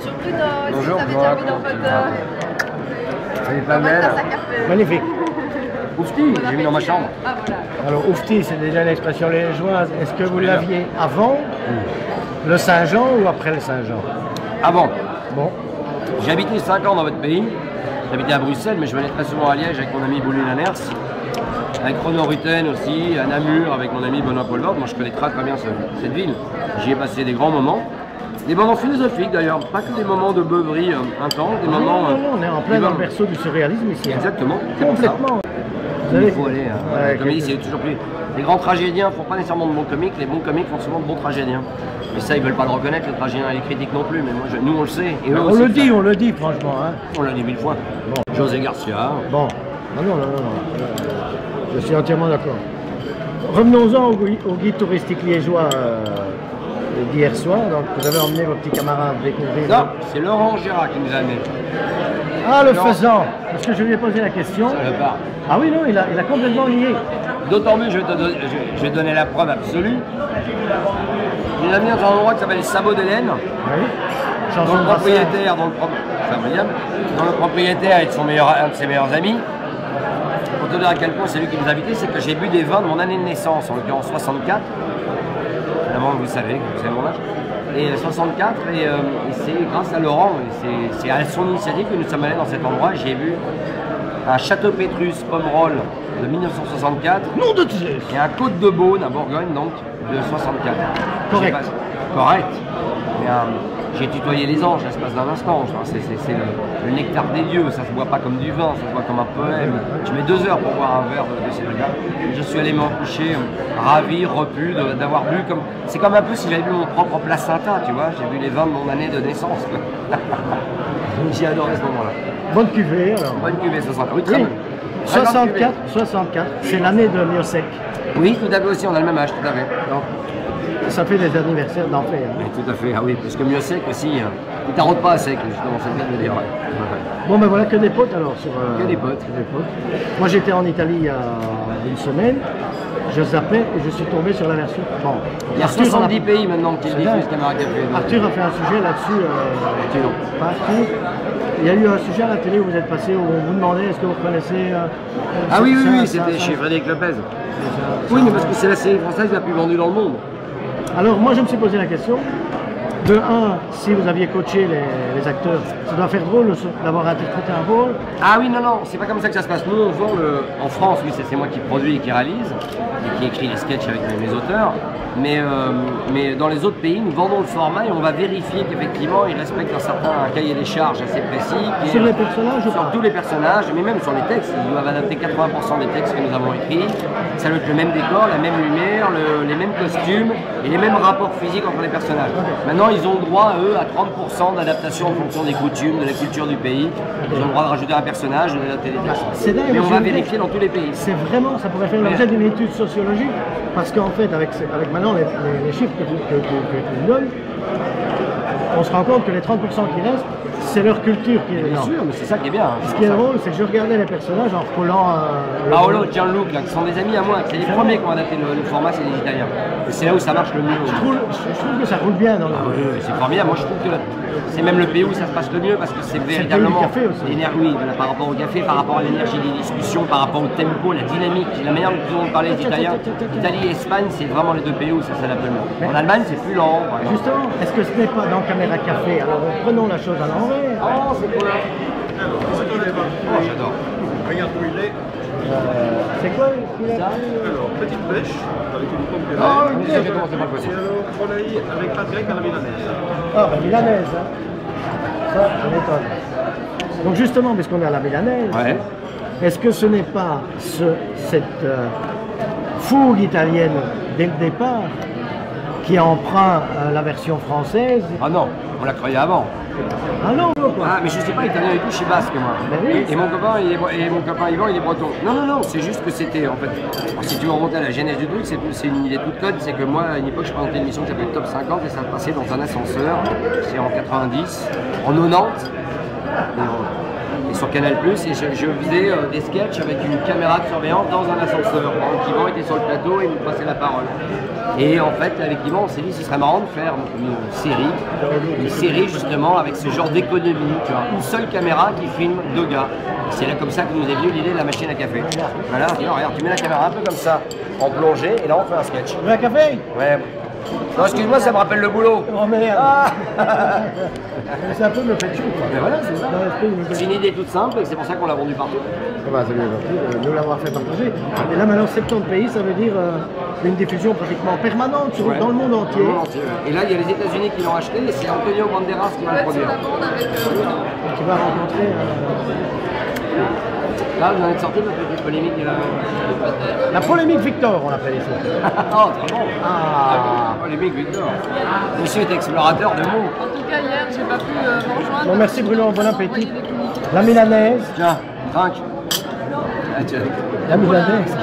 Bonjour Bruno, bonjour, vous avez déjà mis dans votre... C'est pas mal. Magnifique. Oufti, j'ai mis dans ma chambre. Ah voilà. Alors, oufti, c'est déjà une expression liégeoise. Est-ce que vous l'aviez avant le Saint-Jean ou après le Saint-Jean? Avant. Bon. J'ai habité 5 ans dans votre pays. J'habitais à Bruxelles, mais je venais très souvent à Liège avec mon ami Boulin Lanners, avec Renaud Rutten aussi, à Namur avec mon ami Benoît Paulvord. Moi je connais très bien cette ville. J'y ai passé des grands moments. Des moments philosophiques d'ailleurs, pas que des moments de beuverie intenses, des moments... Non, on est en plein dans le berceau du surréalisme ici. Exactement. Complètement. Il faut aller. La comédie, c'est toujours plus... Les grands tragédiens ne font pas nécessairement de bons comiques, les bons comiques font souvent de bons tragédiens. Mais ça, ils veulent pas le reconnaître, les tragédiens et les critiques non plus, mais moi, nous on le sait. Et on le dit, franchement. Hein. On l'a dit 1000 fois. Bon. José Garcia. Bon, non. Je suis entièrement d'accord. Revenons-en au guide touristique liégeois d'hier soir. Donc, vous avez emmené vos petits camarades découvrir. Non, c'est Laurent Gérard qui nous a amenés. Ah, le faisan. Parce que je lui ai posé la question. Ça ne veut pas. Ah oui, non, il a complètement nié. D'autant mieux, je vais te donner la preuve absolue. Il nous a amené dans un endroit qui s'appelle les Sabots d'Hélène. Oui. Dont le propriétaire, le propriétaire est un de ses meilleurs amis. Pour te dire à quel point c'est lui qui nous a invités, c'est que j'ai bu des vins de mon année de naissance, en l'occurrence 64. Évidemment, vous savez mon âge. Et 64, et c'est grâce à Laurent, c'est à son initiative que nous sommes allés dans cet endroit. J'ai bu un Château Pétrus Pomerol de 1964. Nom de Dieu. Et un Côte de Beaune à Bourgogne, donc, de 64. Correct. Correct. Mais j'ai tutoyé les anges l'espace d'un instant. C'est le nectar des dieux, ça se boit pas comme du vin, ça se boit comme un poème. Je mets 2 heures pour boire un verre de ces trucs-là. Je suis allé me coucher ravi, repu d'avoir bu comme... C'est comme un peu si j'avais bu mon propre placenta, tu vois. J'ai bu les vins de mon année de naissance. J'ai adoré ce moment-là. Bonne cuvée alors. Bonne cuvée, 64. Oui, très bonne. 64, c'est l'année de Miossec. Oui, tout à fait aussi, on a le même âge, tout à fait. Donc, ça fait des anniversaires d'enfer. Hein. Oui, tout à fait, ah oui, parce que Miossec aussi, il t'arrête pas à sec, justement, c'est bien de le dire. Bon, ben voilà, que des potes alors sur... Que des potes. Moi j'étais en Italie il y a une semaine, je zappais et je suis tombé sur la version... Bon, il y a 70 pays maintenant qui diffusent Caméra Café. Arthur a fait un sujet là-dessus. Pas Arthur. Il y a eu un sujet à la télé où vous êtes passé, où on vous demandait est-ce que vous reconnaissez... ah oui, c'était chez Frédéric Lopez. Oui, mais parce que c'est la série française la plus vendue dans le monde. Alors moi je me suis posé la question, de un, si vous aviez coaché les acteurs, ça doit faire drôle d'avoir interprété un rôle. Ah oui, non, c'est pas comme ça que ça se passe. Nous on vend en France, oui c'est moi qui produis et qui réalise, et qui écrit les sketchs avec mes auteurs. Mais dans les autres pays, nous vendons le format et on va vérifier qu'effectivement ils respectent un certain cahier des charges assez précis. Sur les personnages ou pas? Sur tous les personnages, mais même sur les textes. Ils doivent adapter 80% des textes que nous avons écrits. Ça doit être le même décor, la même lumière, les mêmes costumes et les mêmes rapports physiques entre les personnages. Maintenant, ils ont le droit, eux, à 30% d'adaptation en fonction des coutumes, de la culture du pays. Ils ont le droit de rajouter un personnage, d'adapter des textes. Mais on va vérifier dans tous les pays. C'est vraiment, ça pourrait faire l'objet d'une étude sociologique, parce qu'en fait, avec maintenant les chiffres que tu donnes, on se rend compte que les 30% qui restent, c'est leur culture qui est bien sûr, mais c'est ça qui est bien. Ce qui est drôle, c'est que je regardais les personnages en recollant... Paolo, Gianluca, qui sont des amis à moi, c'est les premiers qui ont adapté le format, c'est les Italiens. Et c'est là où ça marche le mieux. Je trouve que ça roule bien dans le... oui, c'est formidable. Moi, je trouve que c'est même le pays où ça se passe le mieux, parce que c'est véritablement... l'énergie, voilà, par rapport au café, par rapport à l'énergie des discussions, par rapport au tempo, la dynamique, la manière dont on parlait les Italiens. Italie et Espagne, c'est vraiment les 2 pays où ça s'adapte le mieux. En Allemagne, c'est plus lent. Justement, est-ce que ce n'est pas dans Caméra Café? Alors, prenons la chose à l'envers. Oh, c'est cool. Oh, j'adore. Regarde où il est. C'est quoi Alors, petite pêche avec une pomme de Ah, lait. ok. Et alors, volaille avec pâte grecque à la milanaise. Ah, ben milanaise, hein. Ça m'étonne. Donc justement, puisqu'on est à la milanaise, est-ce que ce n'est pas cette fougue italienne dès le départ qui emprunte la version française? Ah non, on l'a croyé avant. Ah non, quoi. Ah, mais je sais pas italien du tout, je suis basque moi. Oui, et mon copain Yvan, il est breton. Non, c'est juste que c'était en fait. Alors, si tu veux remonter à la genèse du truc, c'est une idée toute conne, c'est que moi à une époque je présentais une émission qui s'appelle Top 50 et ça passait dans un ascenseur, c'est en 90, en 90. Et sur Canal+, et je faisais des sketchs avec une caméra de surveillance dans un ascenseur. Donc Yvan était sur le plateau et il me passait la parole. Et en fait, avec Yvan, on s'est dit que ce serait marrant de faire une série justement avec ce genre d'économie, tu vois, une seule caméra qui filme deux gars. C'est là comme ça que nous est venue l'idée de la machine à café. Voilà, regarde, tu mets la caméra un peu comme ça, en plongée, et là on fait un sketch. Tu veux un café? Ouais. Non, excuse-moi, ça me rappelle le boulot. Oh merde. C'est un peu le fait chou, quoi. Mais voilà, c'est ça. C'est une idée toute simple et c'est pour ça qu'on l'a vendu partout. Bah, c'est bien gentil de nous l'avoir fait partager. Et là maintenant 70 pays, ça veut dire une diffusion pratiquement permanente dans le monde entier. Et là il y a les États-Unis qui l'ont acheté et c'est Antonio Banderas qui va le produire. Et qui va rencontrer. Là vous en êtes sorti de notre petite polémique. La polémique Victor, on l'appelle ici. Oh très bon. La polémique Victor. Monsieur est explorateur de mots. En tout cas hier j'ai pas pu me rejoindre. Bon merci Bruno, bon appétit. La milanaise. Tiens, trinque. La milanaise.